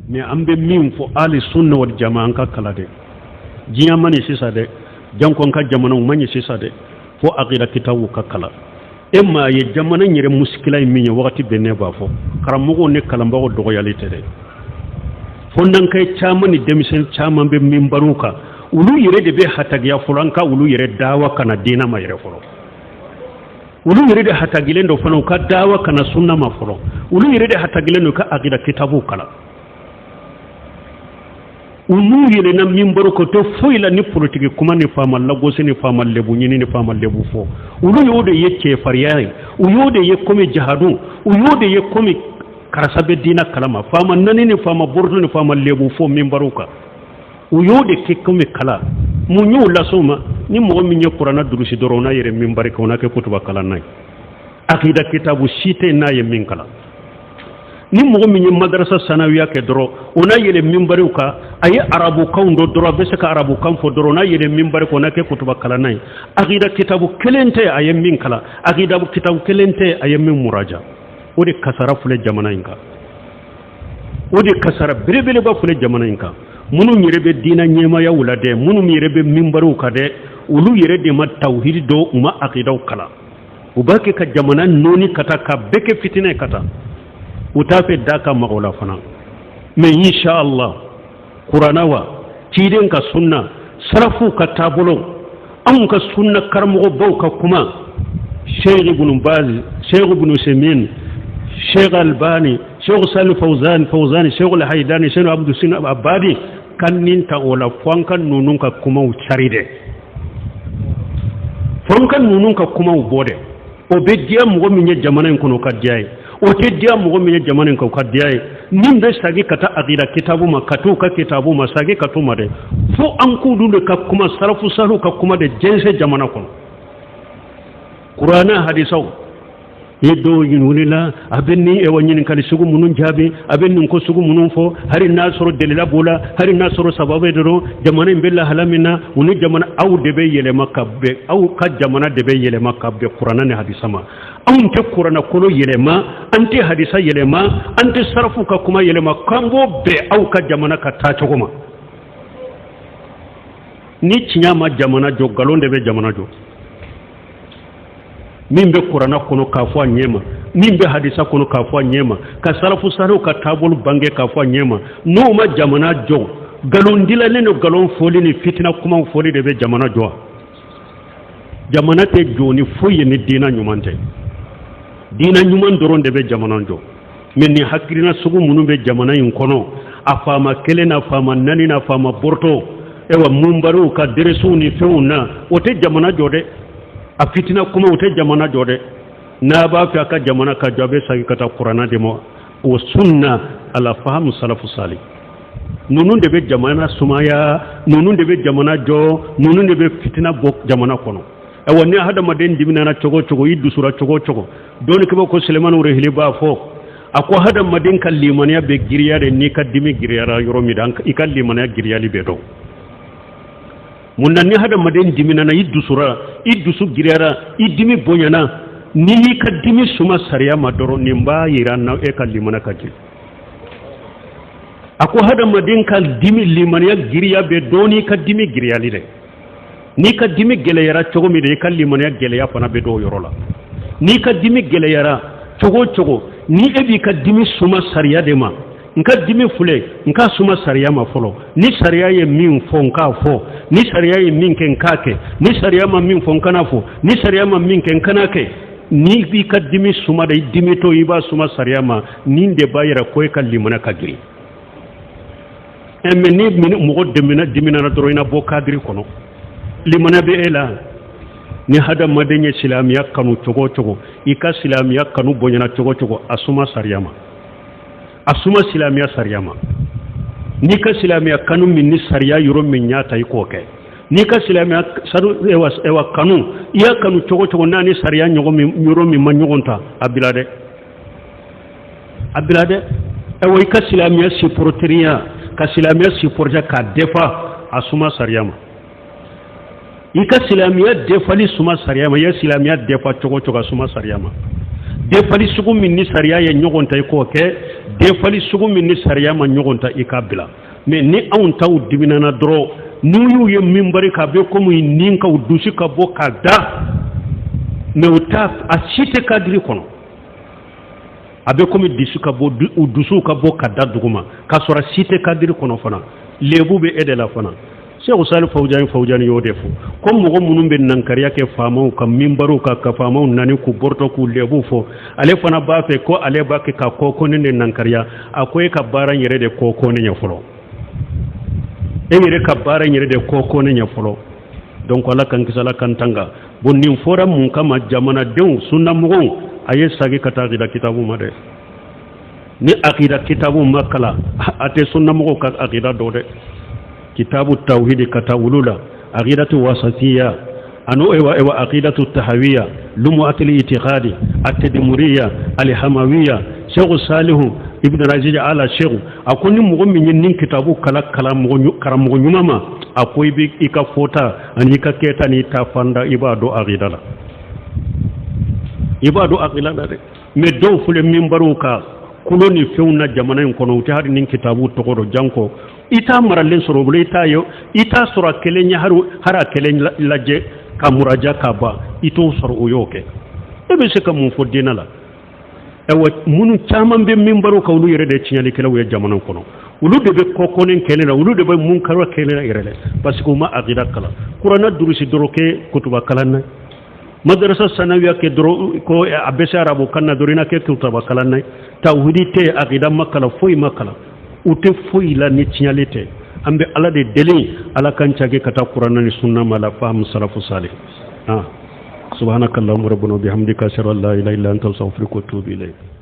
mais ambe min fo ali sunna wal jamaa ka kala de jiya mani sisa de jankon ka jamana mani sisa de fo aqida kitabu ka kala emma ye jamana nyire muskila min wakati benne ba fo karamugo ne kalambago dogo yalite de fondan kay chamani demisen chaman be min baruka ulu yire de be hatagiya fulanka ulu yire dawa kana dina ma yire folo ulu yire de hatagilen do fano ka dawa kana sunna ma folo ulu yire de hatagilen ka aqida kitabu kala ulu yire na min baruko to foila ni politique kuma ni fama lagosi ni fama lebu nyini ni fama lebu fo ulu yode yeke fariyai uyode yekomi jihadu uyode yekomi karasabe dina kalama fama nani ni fama bordo ni fama lebu fo min baruka uyode kekomi kala munyu lasoma ni mo min ye qur'ana durusi dorona yere min barika ona ke kutuba kala nay akida kitabu shite na ye min kala ni mo min ye madrasa sanawiya ke doro ona yele min baruka ayi arabu kaundo doro be se ka arabu kan fo dorona yele min barika ona ke kutuba kala nay akida kitabu kelente aye min kala akida kitabu kelente aye min muraja odi kasara fule jamana inka odi kasara belebele ba fule jamana inka munu yirebe dina nyema ya wulade munu yirebe mimbaru kade ulu yirede ma tauhid do ma aqidaw kala ubake ka jamana noni kata ka beke fitina kata utafe daka magola fana me insha Allah qur'ana wa tiden ka sunna sarafu ka tabulo an ka sunna karmo bauka kuma sheikh ibn baz sheikh ibn semin sheikh albani sheikh salih fawzan sheikh al-haidani sheikh abdul sina abadi kannin ta wala fonkan nunun ka kuma ucaride fonkan nunun ka kuma ubode o be diya mo min ye jamana en kono kadiyai o te diya mo min ye jamana en ko kadiyai nin be sagi kata aqida kitabu ma katu ka kitabu ma sagi katu ma de fo an kudu de ka kuma sarafu saru ka kuma de jense jamana kono qur'ana hadisaw yedo yinulila abenni e wanyini kali sugu munun jabi abenni ko sugu munun fo hari nasoro delila bola hari nasoro sababe doro jamana bella halamina uni jamana aw debe yele makabbe aw ka jamana debe yele makabbe qur'ana ne hadisama aw te qur'ana kono yele ma anti hadisa yele ma anti sarfu ka kuma yele ma kambo be aw ka jamana ka ta chogoma ni chinyama jamana jo galonde be jamana jo min be qur'ana kono ka fo nyema min be hadisa kono ka fo nyema ka salafu saru ka tabul bange ka fo nyema no ma jamana jo galon dilale no galon foli ni fitina kuma foli de be jamana jo jamana te joni foye ni dina nyumante dina nyuman doron de be jamana jo min ni hakrina sugu munu be jamana yin kono afama kelena afama nani na afama borto ewa mumbaru ka deresu ni feuna ote jamana jode a fitina kuma wote jamana jode na ba fi aka jamana ka jabe sagi kata qur'ana de mo wa sunna ala fahmu salafu salih nunun de be jamana sumaya nunun de be jamana jo nunun de be fitina bok jamana kono e wonni hada maden dimina na chogo chogo yiddu sura chogo chogo don ko ko suleiman rehli ba fo ako hada maden kallimaniya be giriya de ni kadimi giriya yoro mi dan ikallimaniya giriya li be do mun nan ni hada maden dimina na yiddu sura iddu su girera idimi bonyana ni ka dimi suma sariya madoro nimba yiranna e kallimana kaji ako hada maden kal dimi limaniya giriya be doni ka dimi giriya li de ni ka dimi gele yara chogo mi de kallimana gele ya fana be do yorola ni ka dimi gele yara chogo chogo ni ebi ka dimi suma sariya de ma nka dimi fule nka suma sariya ma folo ni sariya ye min fo nka fo ni sariya ye min ken kake ni sariya ma min fo nkana fo ni sariya ma min ken kanake ni bi ka dimi suma da dimi to iba suma sariya ma ni de bayira ko e kallimana kagiri emme ni min mo dimina na doroina bo kadri kono limana be ela ni hada madenye silamiya kanu chogo chogo ika silamiya kanu bonyana chogo chogo asuma sariya ma asuma silamiya sariyama ni ka silamiya kanu min ni sariya yoro min nyata iko ke ni ka silamiya saru ewa kanu iya kanu chogo chogo nani sariya nyogo mi yoro min manyogonta abilade ewa ka silamiya siporteria ka silamiya siporja ka defa asuma sariyama ika silamiya defa li suma sariyama ya silamiya defa chogo chogo asuma sariyama defali sugu min ni sariya ye ɲɔgɔn ta i k'o kɛ defali sugu min ni sariya ma ɲɔgɔn ta i k'a bila mais ni anw taw diminana dɔrɔn n'u y'u ye minbari k'a bɛ komi nin ka u dusu ka bɔ ka da mais u t'a a si tɛ kadiri kɔnɔ a bɛ komi dusu ka bɔ u dusu ka bɔ ka da duguma k'a sɔrɔ si tɛ kadiri kɔnɔ fana lebu bɛ e de la fana Cheikh Salih Fawjani y'o de fɔ ko mɔgɔ minnu bɛ nankariya kɛ faamaw ka minbariw kan ka faamaw nani k'u bɔrɔtɔ k'u lebu fɔ ale fana b'a fɛ ko ale b'a kɛ ka kɔkɔni de nankariya a ko e ka baara in yɛrɛ de kɔkɔni ɲɛ fɔlɔ e yɛrɛ ka baara in yɛrɛ de kɔkɔni ɲɛ fɔlɔ donc ala kan kisi ala kan tanga bon nin fɔra mun kama jamanadenw sunnamɔgɔw a ye sagi ka taa akida kitabu ma dɛ ni akida kitabu ma kala a tɛ sunnamɔgɔw ka akida dɔ dɛ kitabu tawhid ka taa wulu la akidatu wasatiya ano ewa akidatu tahawiya lumu'atul itiqadi at-tadmuriyya al-hamawiya Cheikh Salih ibn Rajid ala Cheikh akoni mɔgɔ min ye nin kitabu kala karamɔgɔ ɲuman ma a ko i ka fota ani ka kɛta ni ta fanda i b'a dɔn akida la i b'a dɔn akida la dɛ mais dɔw filɛ minbariw ka kulo ni fɛnw na jamana in kɔnɔ u tɛ hali nin kitabu tɔgɔ dɔn janko i t'a maralen sɔrɔ u bolo i t'a sɔrɔ a kelen ɲɛ hari a kelen lajɛ ka muraja ka ban i t'o sɔrɔ o y'o kɛ e bɛ se ka mun fɔ diinɛ la ɛwɔ minnu caman bɛ minbariw kan olu yɛrɛ de ye tiɲɛlikɛlaw ye jamana kɔnɔ olu de bɛ kɔkɔnen kɛlɛ la olu de bɛ munkaro kɛlɛ la yɛrɛ la parce que u ma akida kalan kuranɛ durusi dɔrɔn kɛ kutuba kalan na madrasa sanawiya kɛ dɔrɔn ko a bɛ se arabu kan na dɔrɔn i na kɛ kutuba kalan na tawhidi tɛ akida ma kalan foyi ma kalan u tɛ foyi la ni tiɲɛli tɛ an bɛ ala de deli ala kan cage ka taa kuranɛ ni sunna ma la faham salafu salih subhanakallahumma rabbana bihamdika ashhadu an la ilaha illa anta astaghfiruka wa atubu ilayk